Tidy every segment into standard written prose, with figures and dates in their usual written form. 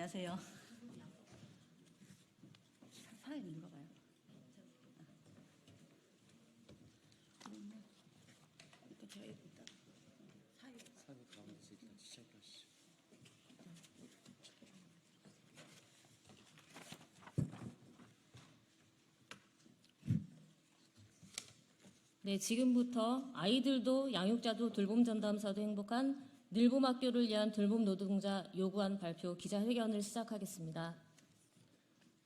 안녕하세요. 사장님 눌러봐요. 일단 제가 일단 사회 가운데서 일단 시작하시죠. 네, 지금부터 아이들도 양육자도 돌봄 전담사도 행복한 늘봄 학교를 위한 돌봄 노동자 요구안 발표 기자회견을 시작하겠습니다.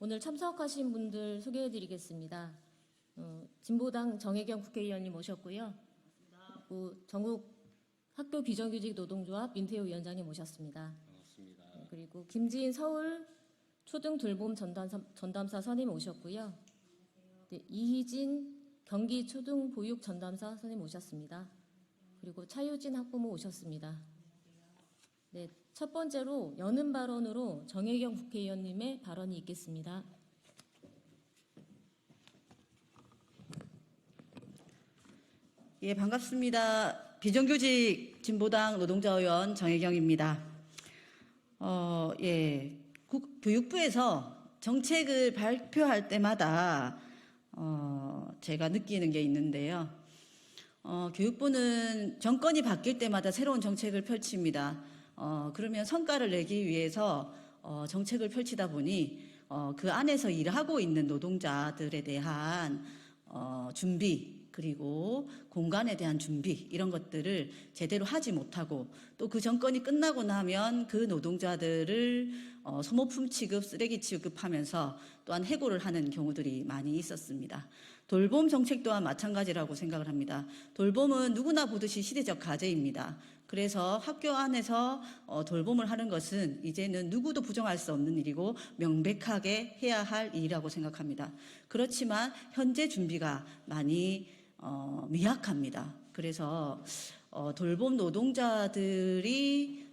오늘 참석하신 분들 소개해드리겠습니다. 진보당 정혜경 국회의원님 모셨고요. 전국 학교 비정규직 노동조합 민태호 위원장님 모셨습니다. 반갑습니다. 그리고 김지인 서울 초등 돌봄 전담사 선임 오셨고요. 네, 이희진 경기 초등 보육 전담사 선임 오셨습니다. 그리고 차유진 학부모 오셨습니다. 네, 첫 번째로 여는 발언으로 정혜경 국회의원님의 발언이 있겠습니다. 예, 반갑습니다. 비정규직 진보당 노동자 의원 정혜경입니다. 교육부에서 정책을 발표할 때마다 제가 느끼는 게 있는데요. 교육부는 정권이 바뀔 때마다 새로운 정책을 펼칩니다. 그러면 성과를 내기 위해서 정책을 펼치다 보니 그 안에서 일하고 있는 노동자들에 대한 준비, 그리고 공간에 대한 준비, 이런 것들을 제대로 하지 못하고, 또 그 정권이 끝나고 나면 그 노동자들을 소모품 취급, 쓰레기 취급하면서 또한 해고를 하는 경우들이 많이 있었습니다. 돌봄 정책 또한 마찬가지라고 생각을 합니다. 돌봄은 누구나 보듯이 시대적 과제입니다. 그래서 학교 안에서 돌봄을 하는 것은 이제는 누구도 부정할 수 없는 일이고 명백하게 해야 할 일이라고 생각합니다. 그렇지만 현재 준비가 많이 미약합니다. 그래서 돌봄 노동자들이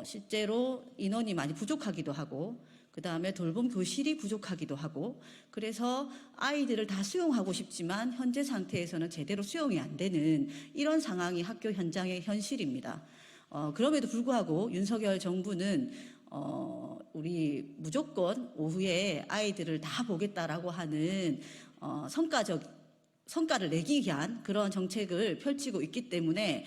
실제로 인원이 많이 부족하기도 하고, 그 다음에 돌봄 교실이 부족하기도 하고, 그래서 아이들을 다 수용하고 싶지만 현재 상태에서는 제대로 수용이 안 되는 이런 상황이 학교 현장의 현실입니다. 그럼에도 불구하고 윤석열 정부는 우리 무조건 오후에 아이들을 다 보겠다라고 하는 성과를 내기 위한 그런 정책을 펼치고 있기 때문에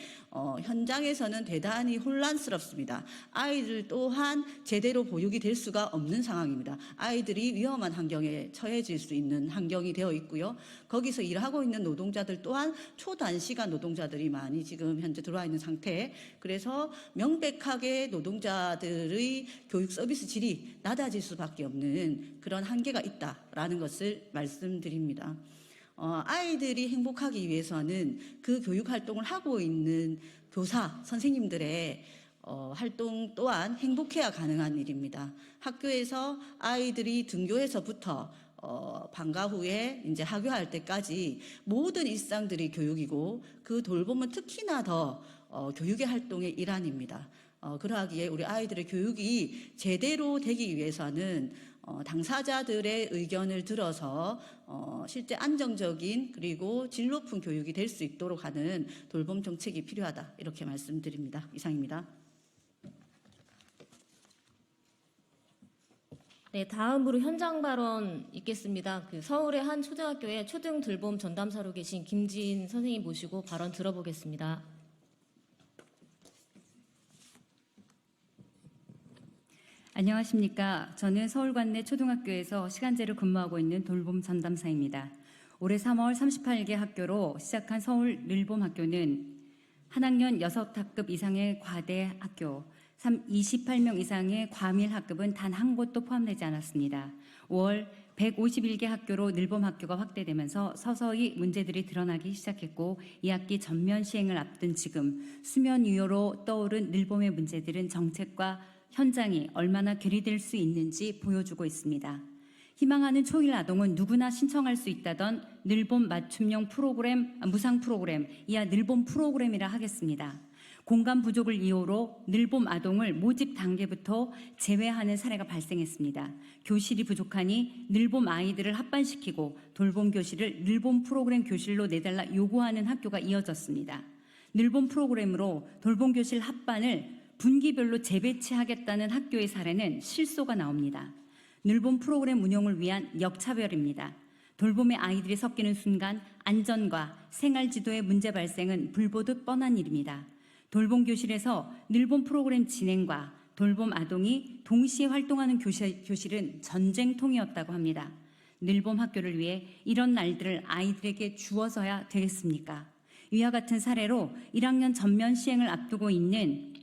현장에서는 대단히 혼란스럽습니다. 아이들 또한 제대로 보육이 될 수가 없는 상황입니다. 아이들이 위험한 환경에 처해질 수 있는 환경이 되어 있고요. 거기서 일하고 있는 노동자들 또한 초단시간 노동자들이 많이 지금 현재 들어와 있는 상태. 그래서 명백하게 노동자들의 교육 서비스 질이 낮아질 수밖에 없는 그런 한계가 있다라는 것을 말씀드립니다. 아이들이 행복하기 위해서는 그 교육 활동을 하고 있는 교사, 선생님들의 활동 또한 행복해야 가능한 일입니다. 학교에서 아이들이 등교해서부터 방과 후에 이제 하교할 때까지 모든 일상들이 교육이고, 그 돌봄은 특히나 더 교육의 활동의 일환입니다. 그러하기에 우리 아이들의 교육이 제대로 되기 위해서는 당사자들의 의견을 들어서 실제 안정적인 그리고 질 높은 교육이 될 수 있도록 하는 돌봄 정책이 필요하다, 이렇게 말씀드립니다. 이상입니다. 네, 다음으로 현장 발언 있겠습니다. 서울의 한 초등학교에 초등 돌봄 전담사로 계신 김지인 선생님 모시고 발언 들어보겠습니다. 안녕하십니까. 저는 서울관내 초등학교에서 시간제로 근무하고 있는 돌봄 전담사입니다. 올해 3월 38개 학교로 시작한 서울 늘봄 학교는 한 학년 6학급 이상의 과대 학교, 28명 이상의 과밀 학급은 단 한 곳도 포함되지 않았습니다. 5월 151개 학교로 늘봄 학교가 확대되면서 서서히 문제들이 드러나기 시작했고, 2학기 전면 시행을 앞둔 지금 수면 위로로 떠오른 늘봄의 문제들은 정책과 현장이 얼마나 괴리될 수 있는지 보여주고 있습니다. 희망하는 초일 아동은 누구나 신청할 수 있다던 늘봄 맞춤형 프로그램, 무상 프로그램, 이하 늘봄 프로그램이라 하겠습니다. 공간 부족을 이유로 늘봄 아동을 모집 단계부터 제외하는 사례가 발생했습니다. 교실이 부족하니 늘봄 아이들을 합반시키고 돌봄 교실을 늘봄 프로그램 교실로 내달라 요구하는 학교가 이어졌습니다. 늘봄 프로그램으로 돌봄 교실 합반을 분기별로 재배치하겠다는 학교의 사례는 실소가 나옵니다. 늘봄 프로그램 운영을 위한 역차별입니다. 돌봄에 아이들이 섞이는 순간 안전과 생활지도의 문제 발생은 불보듯 뻔한 일입니다. 돌봄 교실에서 늘봄 프로그램 진행과 돌봄 아동이 동시에 활동하는 교실은 전쟁통이었다고 합니다. 늘봄 학교를 위해 이런 날들을 아이들에게 주어서야 되겠습니까? 이와 같은 사례로 1학년 전면 시행을 앞두고 있는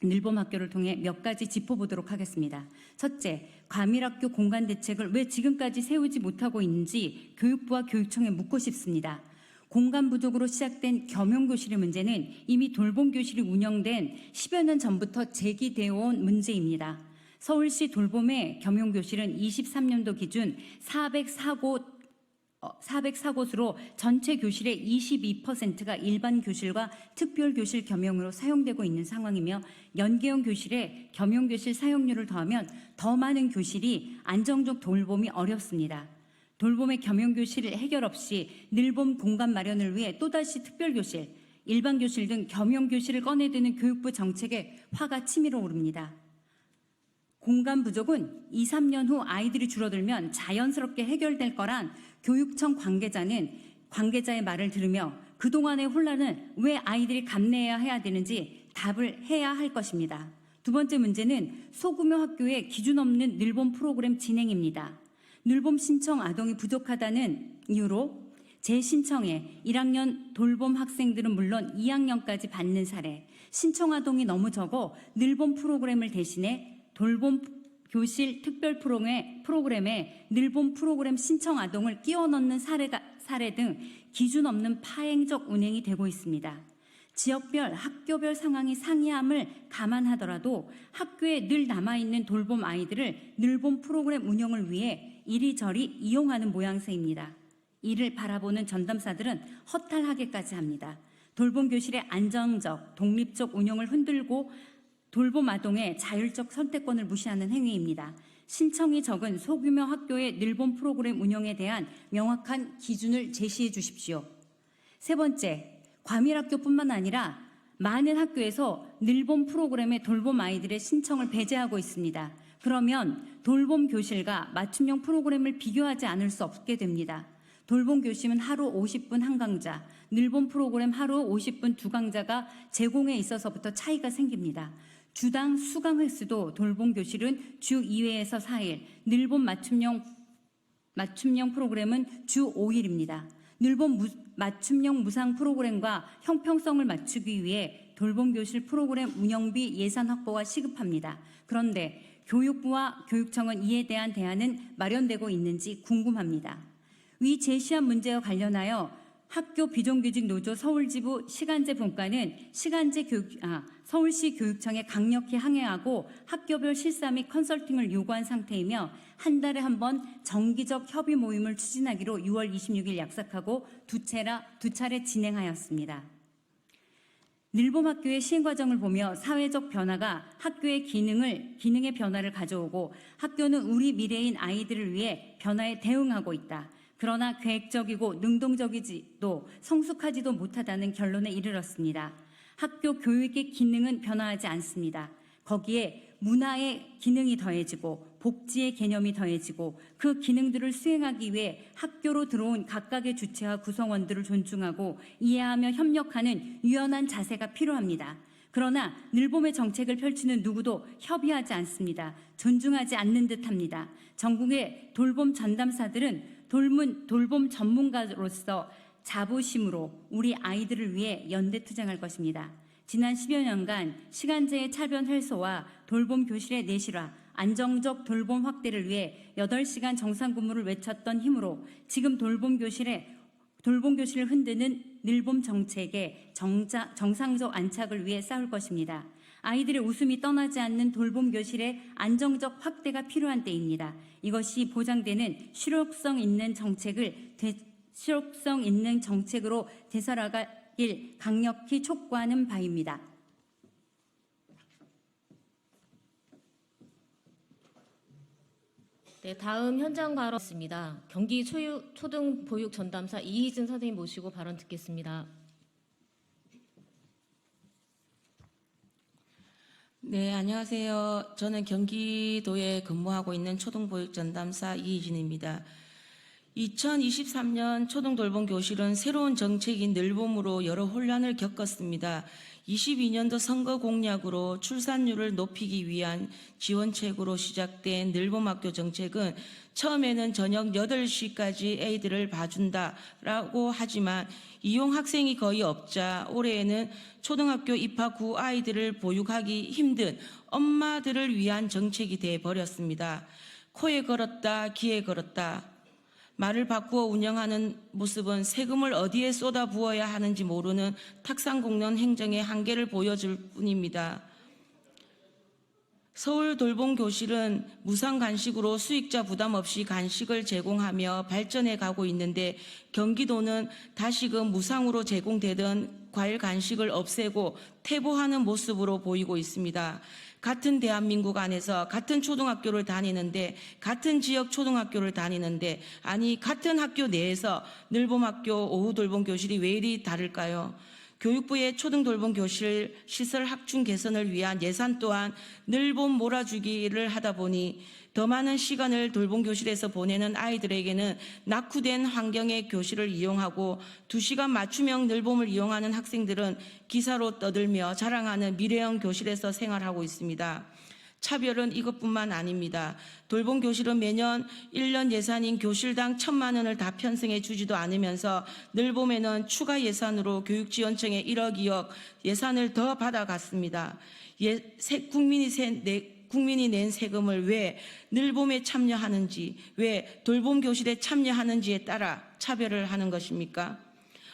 늘봄 학교를 통해 몇 가지 짚어보도록 하겠습니다. 첫째, 과밀학교 공간 대책을 왜 지금까지 세우지 못하고 있는지 교육부와 교육청에 묻고 싶습니다. 공간 부족으로 시작된 겸용교실의 문제는 이미 돌봄교실이 운영된 10여 년 전부터 제기되어 온 문제입니다. 서울시 돌봄의 겸용교실은 23년도 기준 404곳으로 전체 교실의 22%가 일반 교실과 특별 교실 겸용으로 사용되고 있는 상황이며 연계형 교실에 겸용교실 사용률을 더하면 더 많은 교실이 안정적 돌봄이 어렵습니다. 돌봄의 겸용교실 해결 없이 늘봄 공간 마련을 위해 또다시 특별교실, 일반교실 등 겸용교실을 꺼내드는 교육부 정책에 화가 치밀어 오릅니다. 공간 부족은 2, 3년 후 아이들이 줄어들면 자연스럽게 해결될 거란 교육청 관계자의 말을 들으며 그동안의 혼란은 왜 아이들이 감내해야 되는지 답을 해야 할 것입니다. 두 번째 문제는 소규모 학교의 기준 없는 늘봄 프로그램 진행입니다. 늘봄 신청 아동이 부족하다는 이유로 재신청에 1학년 돌봄 학생들은 물론 2학년까지 받는 사례, 신청 아동이 너무 적어 늘봄 프로그램을 대신해 돌봄 교실 특별 프로그램에 늘봄 프로그램 신청 아동을 끼워 넣는 사례 등 기준 없는 파행적 운행이 되고 있습니다. 지역별, 학교별 상황이 상이함을 감안하더라도 학교에 늘 남아있는 돌봄 아이들을 늘봄 프로그램 운영을 위해 이리저리 이용하는 모양새입니다. 이를 바라보는 전담사들은 허탈하게까지 합니다. 돌봄 교실의 안정적, 독립적 운영을 흔들고 돌봄 아동의 자율적 선택권을 무시하는 행위입니다. 신청이 적은 소규모 학교의 늘봄 프로그램 운영에 대한 명확한 기준을 제시해 주십시오. 세 번째, 과밀학교뿐만 아니라 많은 학교에서 늘봄 프로그램에 돌봄 아이들의 신청을 배제하고 있습니다. 그러면 돌봄 교실과 맞춤형 프로그램을 비교하지 않을 수 없게 됩니다. 돌봄 교실은 하루 50분 한 강좌, 늘봄 프로그램 하루 50분 두 강좌가 제공에 있어서부터 차이가 생깁니다. 주당 수강 횟수도 돌봄 교실은 주 2회에서 4일, 늘봄 맞춤형 프로그램은 주 5일입니다. 늘봄 맞춤형 무상 프로그램과 형평성을 맞추기 위해 돌봄 교실 프로그램 운영비 예산 확보가 시급합니다. 그런데 교육부와 교육청은 이에 대한 대안은 마련되고 있는지 궁금합니다. 위 제시한 문제와 관련하여 학교 비정규직 노조 서울지부 시간제 분과는 서울시 교육청에 강력히 항의하고 학교별 실사 및 컨설팅을 요구한 상태이며 한 달에 한 번 정기적 협의 모임을 추진하기로 6월 26일 약속하고 두 차례 진행하였습니다. 늘봄 학교의 시행 과정을 보며 사회적 변화가 학교의 기능의 변화를 가져오고 학교는 우리 미래인 아이들을 위해 변화에 대응하고 있다. 그러나 계획적이고 능동적이지도 성숙하지도 못하다는 결론에 이르렀습니다. 학교 교육의 기능은 변화하지 않습니다. 거기에 문화의 기능이 더해지고 복지의 개념이 더해지고 그 기능들을 수행하기 위해 학교로 들어온 각각의 주체와 구성원들을 존중하고 이해하며 협력하는 유연한 자세가 필요합니다. 그러나 늘봄의 정책을 펼치는 누구도 협의하지 않습니다. 존중하지 않는 듯합니다. 전국의 돌봄 전담사들은 돌봄 전문가로서 자부심으로 우리 아이들을 위해 연대투쟁할 것입니다. 지난 10여 년간 시간제의 차변 해소와 돌봄 교실의 내실화, 안정적 돌봄 확대를 위해 8시간 정상 근무를 외쳤던 힘으로 지금 돌봄 교실을 흔드는 늘봄 정책의 정상적 안착을 위해 싸울 것입니다. 아이들의 웃음이 떠나지 않는 돌봄 교실의 안정적 확대가 필요한 때입니다. 이것이 보장되는 실효성 있는 정책으로 되살아가길 강력히 촉구하는 바입니다. 네, 다음 현장 발언입니다. 경기 초등보육 전담사 이희진 선생님 모시고 발언 듣겠습니다. 네, 안녕하세요. 저는 경기도에 근무하고 있는 초등보육 전담사 이희진입니다. 2023년 초등돌봄교실은 새로운 정책인 늘봄으로 여러 혼란을 겪었습니다. 22년도 선거 공약으로 출산율을 높이기 위한 지원책으로 시작된 늘봄학교 정책은 처음에는 저녁 8시까지 애들을 봐준다라고 하지만 이용 학생이 거의 없자 올해에는 초등학교 입학 후 아이들을 보육하기 힘든 엄마들을 위한 정책이 되어버렸습니다. 코에 걸었다, 귀에 걸었다. 말을 바꾸어 운영하는 모습은 세금을 어디에 쏟아 부어야 하는지 모르는 탁상공론 행정의 한계를 보여줄 뿐입니다. 서울 돌봄교실은 무상 간식으로 수익자 부담 없이 간식을 제공하며 발전해 가고 있는데 경기도는 다시금 무상으로 제공되던 과일 간식을 없애고 퇴보하는 모습으로 보이고 있습니다. 같은 대한민국 안에서 같은 초등학교를 다니는데 같은 지역 초등학교를 다니는데 아니 같은 학교 내에서 늘봄학교 오후 돌봄교실이 왜 이리 다를까요? 교육부의 초등돌봄교실 시설 확충 개선을 위한 예산 또한 늘봄 몰아주기를 하다 보니 더 많은 시간을 돌봄교실에서 보내는 아이들에게는 낙후된 환경의 교실을 이용하고 2시간 맞춤형 늘봄을 이용하는 학생들은 기사로 떠들며 자랑하는 미래형 교실에서 생활하고 있습니다. 차별은 이것뿐만 아닙니다. 돌봄교실은 매년 1년 예산인 교실당 1,000만 원을 다 편성해 주지도 않으면서 늘봄에는 추가 예산으로 교육지원청에 1억 2억 예산을 더 받아갔습니다. 국민이 낸 세금을 왜 늘봄에 참여하는지, 왜 돌봄교실에 참여하는지에 따라 차별을 하는 것입니까?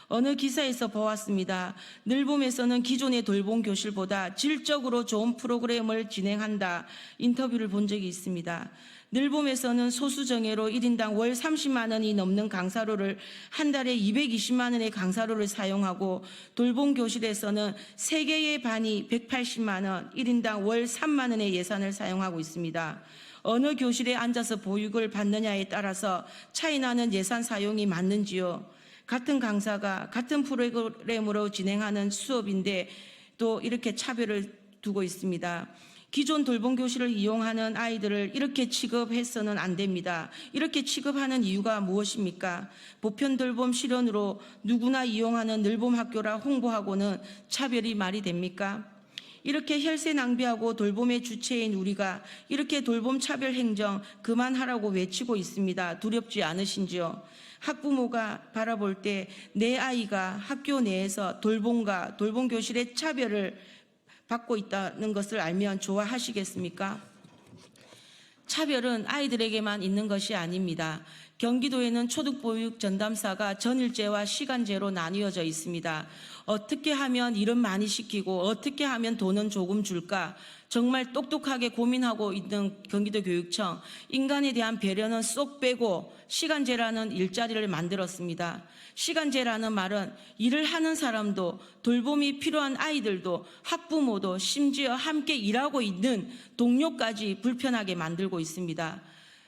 어느 기사에서 보았습니다. 늘봄에서는 기존의 돌봄교실보다 질적으로 좋은 프로그램을 진행한다. 인터뷰를 본 적이 있습니다. 늘봄에서는 소수정예로 1인당 월 30만 원이 넘는 강사료를 한 달에 220만 원의 강사료를 사용하고 돌봄교실에서는 3개의 반이 180만 원, 1인당 월 3만 원의 예산을 사용하고 있습니다. 어느 교실에 앉아서 보육을 받느냐에 따라서 차이나는 예산 사용이 맞는지요? 같은 강사가 같은 프로그램으로 진행하는 수업인데 또 이렇게 차별을 두고 있습니다. 기존 돌봄교실을 이용하는 아이들을 이렇게 취급해서는 안 됩니다. 이렇게 취급하는 이유가 무엇입니까? 보편돌봄 실현으로 누구나 이용하는 늘봄학교라 홍보하고는 차별이 말이 됩니까? 이렇게 혈세 낭비하고 돌봄의 주체인 우리가 이렇게 돌봄 차별 행정 그만하라고 외치고 있습니다. 두렵지 않으신지요? 학부모가 바라볼 때 내 아이가 학교 내에서 돌봄과 돌봄교실의 차별을 받고 있다는 것을 알면 좋아하시겠습니까? 차별은 아이들에게만 있는 것이 아닙니다. 경기도에는 초등보육 전담사가 전일제와 시간제로 나뉘어져 있습니다. 어떻게 하면 일은 많이 시키고 어떻게 하면 돈은 조금 줄까? 정말 똑똑하게 고민하고 있는 경기도 교육청, 인간에 대한 배려는 쏙 빼고 시간제라는 일자리를 만들었습니다. 시간제라는 말은 일을 하는 사람도 돌봄이 필요한 아이들도 학부모도 심지어 함께 일하고 있는 동료까지 불편하게 만들고 있습니다.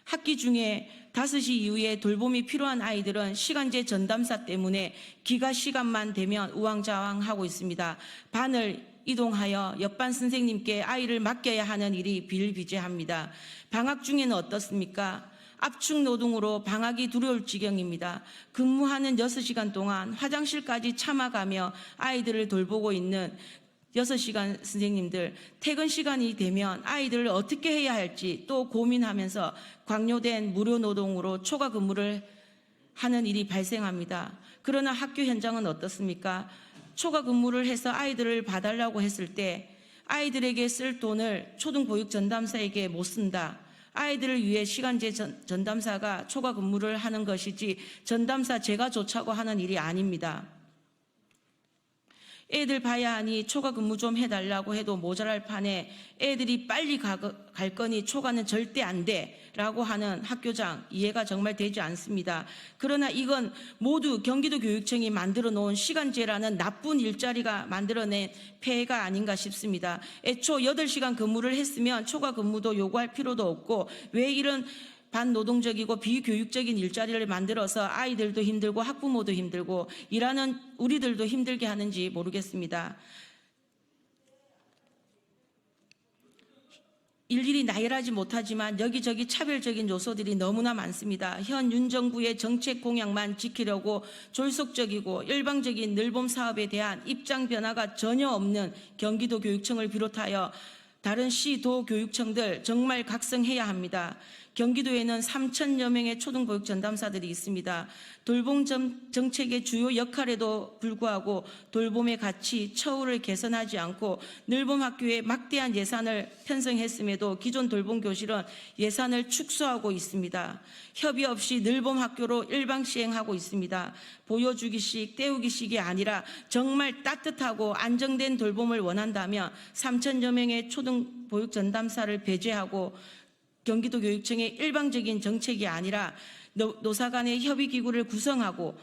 학기 중에 5시 이후에 돌봄이 필요한 아이들은 시간제 전담사 때문에 기가 시간만 되면 우왕좌왕하고 있습니다. 반을 이동하여 옆반 선생님께 아이를 맡겨야 하는 일이 비일비재합니다. 방학 중에는 어떻습니까? 압축 노동으로 방학이 두려울 지경입니다. 근무하는 6시간 동안 화장실까지 참아가며 아이들을 돌보고 있는 6시간 선생님들, 퇴근 시간이 되면 아이들을 어떻게 해야 할지 또 고민하면서 강요된 무료 노동으로 초과 근무를 하는 일이 발생합니다. 그러나 학교 현장은 어떻습니까? 초과 근무를 해서 아이들을 봐달라고 했을 때 아이들에게 쓸 돈을 초등보육 전담사에게 못 쓴다. 아이들을 위해 시간제 전담사가 초과 근무를 하는 것이지 전담사 제가 좋자고 하는 일이 아닙니다. 애들 봐야 하니 초과 근무 좀 해달라고 해도 모자랄 판에 애들이 빨리 갈 거니 초과는 절대 안 돼 라고 하는 학교장, 이해가 정말 되지 않습니다. 그러나 이건 모두 경기도 교육청이 만들어 놓은 시간제라는 나쁜 일자리가 만들어낸 폐해가 아닌가 싶습니다. 애초 8시간 근무를 했으면 초과 근무도 요구할 필요도 없고 왜 이런 반노동적이고 비교육적인 일자리를 만들어서 아이들도 힘들고 학부모도 힘들고 일하는 우리들도 힘들게 하는지 모르겠습니다. 일일이 나열하지 못하지만 여기저기 차별적인 요소들이 너무나 많습니다. 현 윤 정부의 정책 공약만 지키려고 졸속적이고 일방적인 늘봄 사업에 대한 입장 변화가 전혀 없는 경기도 교육청을 비롯하여 다른 시, 도 교육청들 정말 각성해야 합니다. 경기도에는 3천여 명의 초등보육 전담사들이 있습니다. 돌봄 정책의 주요 역할에도 불구하고 돌봄의 가치, 처우를 개선하지 않고 늘봄 학교에 막대한 예산을 편성했음에도 기존 돌봄 교실은 예산을 축소하고 있습니다. 협의 없이 늘봄 학교로 일방 시행하고 있습니다. 보여주기식, 때우기식이 아니라 정말 따뜻하고 안정된 돌봄을 원한다면 3천여 명의 초등보육 전담사를 배제하고 경기도 교육청의 일방적인 정책이 아니라 노사 간의 협의기구를 구성하고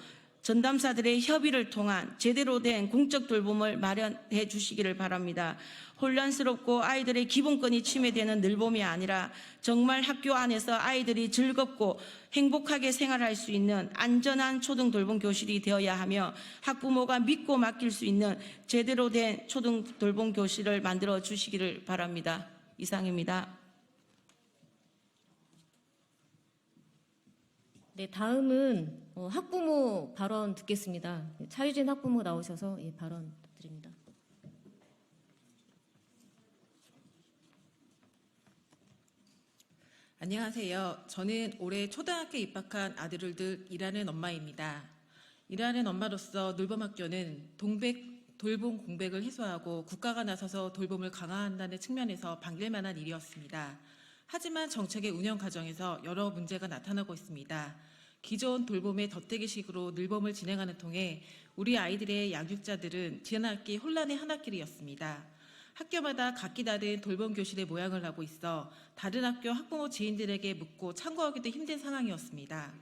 전담사들의 협의를 통한 제대로 된 공적 돌봄을 마련해 주시기를 바랍니다. 혼란스럽고 아이들의 기본권이 침해되는 늘봄이 아니라 정말 학교 안에서 아이들이 즐겁고 행복하게 생활할 수 있는 안전한 초등 돌봄 교실이 되어야 하며 학부모가 믿고 맡길 수 있는 제대로 된 초등 돌봄 교실을 만들어 주시기를 바랍니다. 이상입니다. 네, 다음은 학부모 발언 듣겠습니다. 차유진 학부모 나오셔서 발언 드립니다. 안녕하세요. 저는 올해 초등학교 입학한 아들을 둘 일하는 엄마입니다. 일하는 엄마로서 늘봄학교는 돌봄 공백을 해소하고 국가가 나서서 돌봄을 강화한다는 측면에서 반길 만한 일이었습니다. 하지만 정책의 운영 과정에서 여러 문제가 나타나고 있습니다. 기존 돌봄의 덧대기식으로 늘봄을 진행하는 통에 우리 아이들의 양육자들은 지난 학기 혼란의 한 학기였습니다. 학교마다 각기 다른 돌봄 교실의 모양을 하고 있어 다른 학교 학부모 지인들에게 묻고 참고하기도 힘든 상황이었습니다.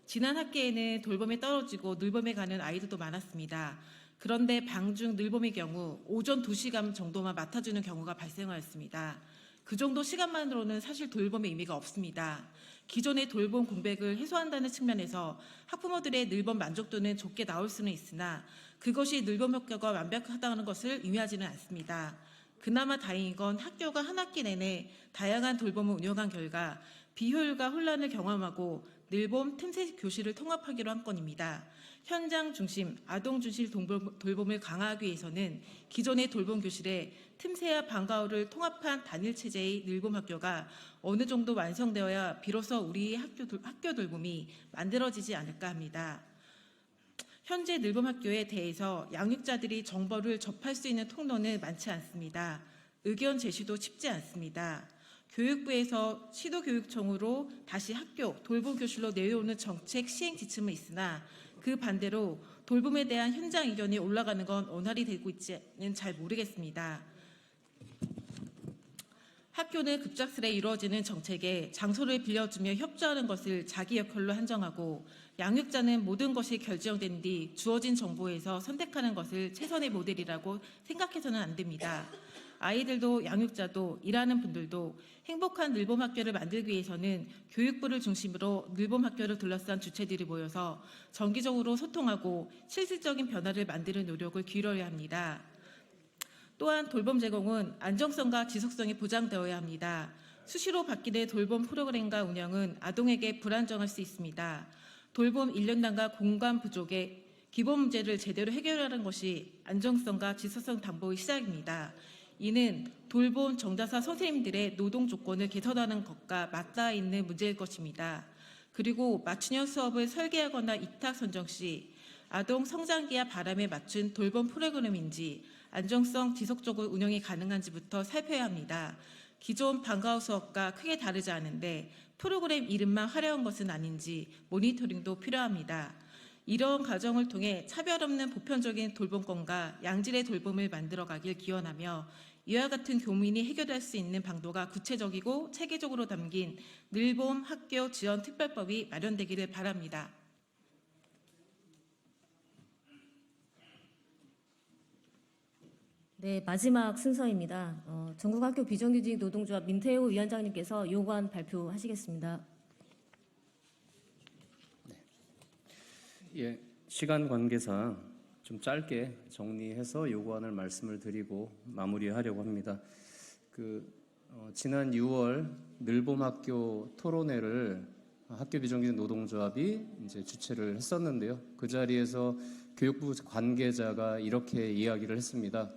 지난 학기에는 돌봄에 떨어지고 늘봄에 가는 아이들도 많았습니다. 그런데 방중 늘봄의 경우 오전 2시간 정도만 맡아주는 경우가 발생하였습니다. 그 정도 시간만으로는 사실 돌봄의 의미가 없습니다. 기존의 돌봄 공백을 해소한다는 측면에서 학부모들의 늘봄 만족도는 좋게 나올 수는 있으나 그것이 늘봄 효과가 완벽하다는 것을 의미하지는 않습니다. 그나마 다행인 건 학교가 한 학기 내내 다양한 돌봄을 운영한 결과 비효율과 혼란을 경험하고 늘봄 틈새 교실을 통합하기로 한 건입니다. 현장 중심, 아동 중심 돌봄을 강화하기 위해서는 기존의 돌봄 교실에 틈새와 방과후를 통합한 단일 체제의 늘봄 학교가 어느 정도 완성되어야 비로소 우리 학교 돌봄이 만들어지지 않을까 합니다. 현재 늘봄 학교에 대해서 양육자들이 정보를 접할 수 있는 통로는 많지 않습니다. 의견 제시도 쉽지 않습니다. 교육부에서 시도교육청으로 다시 학교 돌봄 교실로 내려오는 정책 시행 지침은 있으나 그 반대로 돌봄에 대한 현장 의견이 올라가는 건 원활히 되고 있지는 잘 모르겠습니다. 학교는 급작스레 이루어지는 정책에 장소를 빌려주며 협조하는 것을 자기 역할로 한정하고 양육자는 모든 것이 결정된 뒤 주어진 정보에서 선택하는 것을 최선의 모델이라고 생각해서는 안 됩니다. 아이들도 양육자도 일하는 분들도 행복한 늘봄 학교를 만들기 위해서는 교육부를 중심으로 늘봄 학교를 둘러싼 주체들이 모여서 정기적으로 소통하고 실질적인 변화를 만드는 노력을 기울여야 합니다. 또한 돌봄 제공은 안정성과 지속성이 보장되어야 합니다. 수시로 바뀌는 돌봄 프로그램과 운영은 아동에게 불안정할 수 있습니다. 돌봄 인력난과 공간 부족의 기본 문제를 제대로 해결하는 것이 안정성과 지속성 담보의 시작입니다. 이는 돌봄 정자사 선생님들의 노동 조건을 개선하는 것과 맞닿아 있는 문제일 것입니다. 그리고 맞춤형 수업을 설계하거나 위탁 선정 시 아동 성장기와 바람에 맞춘 돌봄 프로그램인지 안정성 지속적으로 운영이 가능한지부터 살펴야 합니다. 기존 방과후 수업과 크게 다르지 않은데 프로그램 이름만 화려한 것은 아닌지 모니터링도 필요합니다. 이런 과정을 통해 차별 없는 보편적인 돌봄권과 양질의 돌봄을 만들어가길 기원하며 이와 같은 고민이 해결될 수 있는 방도가 구체적이고 체계적으로 담긴 늘봄 학교 지원 특별법이 마련되기를 바랍니다. 네, 마지막 순서입니다. 전국학교 비정규직 노동조합 민태호 위원장님께서 요구안 발표하시겠습니다. 예, 시간 관계상 좀 짧게 정리해서 요구안을 말씀을 드리고 마무리하려고 합니다. 지난 6월 늘봄학교 토론회를 학교 비정규직 노동조합이 이제 주최를 했었는데요. 그 자리에서 교육부 관계자가 이렇게 이야기를 했습니다.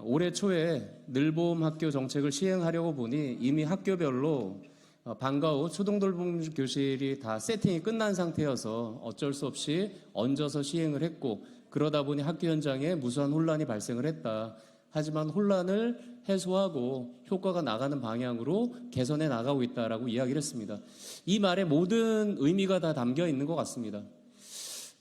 올해 초에 늘봄학교 정책을 시행하려고 보니 이미 학교별로 방과 후 초등돌봄 교실이 다 세팅이 끝난 상태여서 어쩔 수 없이 얹어서 시행을 했고, 그러다 보니 학교 현장에 무수한 혼란이 발생을 했다. 하지만 혼란을 해소하고 효과가 나가는 방향으로 개선해 나가고 있다라고 이야기를 했습니다. 이 말에 모든 의미가 다 담겨 있는 것 같습니다.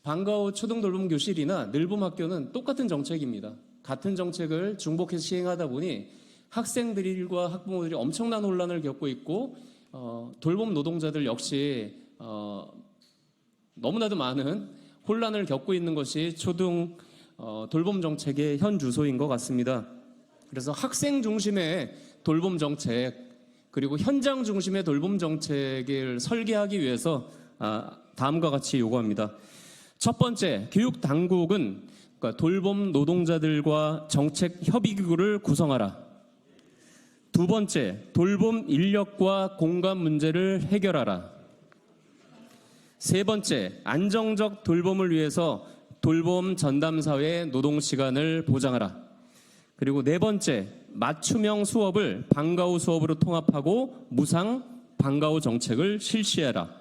방과 후 초등돌봄 교실이나 늘봄학교는 똑같은 정책입니다. 같은 정책을 중복해서 시행하다 보니 학생들과 학부모들이 엄청난 혼란을 겪고 있고, 돌봄 노동자들 역시 너무나도 많은 혼란을 겪고 있는 것이 초등 돌봄 정책의 현 주소인 것 같습니다. 그래서 학생 중심의 돌봄 정책, 그리고 현장 중심의 돌봄 정책을 설계하기 위해서 다음과 같이 요구합니다. 첫 번째, 교육 당국은 돌봄 노동자들과 정책 협의기구를 구성하라. 두 번째, 돌봄 인력과 공간 문제를 해결하라. 세 번째, 안정적 돌봄을 위해서 돌봄 전담사회 노동 시간을 보장하라. 그리고 네 번째, 맞춤형 수업을 방과 후 수업으로 통합하고 무상 방과 후 정책을 실시해라.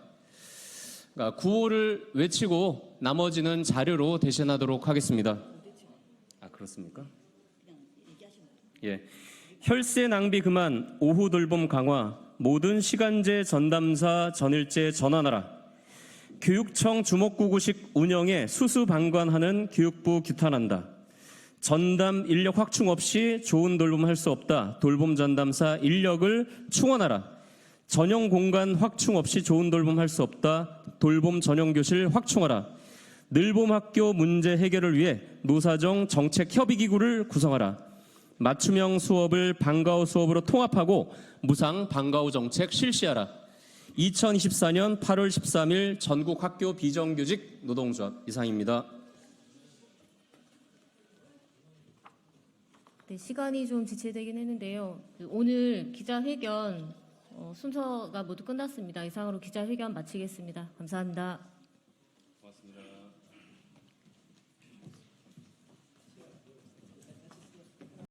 그러니까 구호를 외치고 나머지는 자료로 대신하도록 하겠습니다. 그렇습니까? 예. 혈세 낭비 그만, 오후 돌봄 강화, 모든 시간제 전담사 전일제 전환하라. 교육청 주목구구식 운영에 수수방관하는 교육부 규탄한다. 전담 인력 확충 없이 좋은 돌봄할 수 없다. 돌봄 전담사 인력을 충원하라. 전용 공간 확충 없이 좋은 돌봄할 수 없다. 돌봄 전용 교실 확충하라. 늘봄학교 문제 해결을 위해 노사정 정책 협의기구를 구성하라. 맞춤형 수업을 방과 후 수업으로 통합하고 무상 방과 후 정책 실시하라. 2024년 8월 13일 전국 학교 비정규직 노동조합 이상입니다. 네, 시간이 좀 지체되긴 했는데요. 오늘 기자회견 순서가 모두 끝났습니다. 이상으로 기자회견 마치겠습니다. 감사합니다.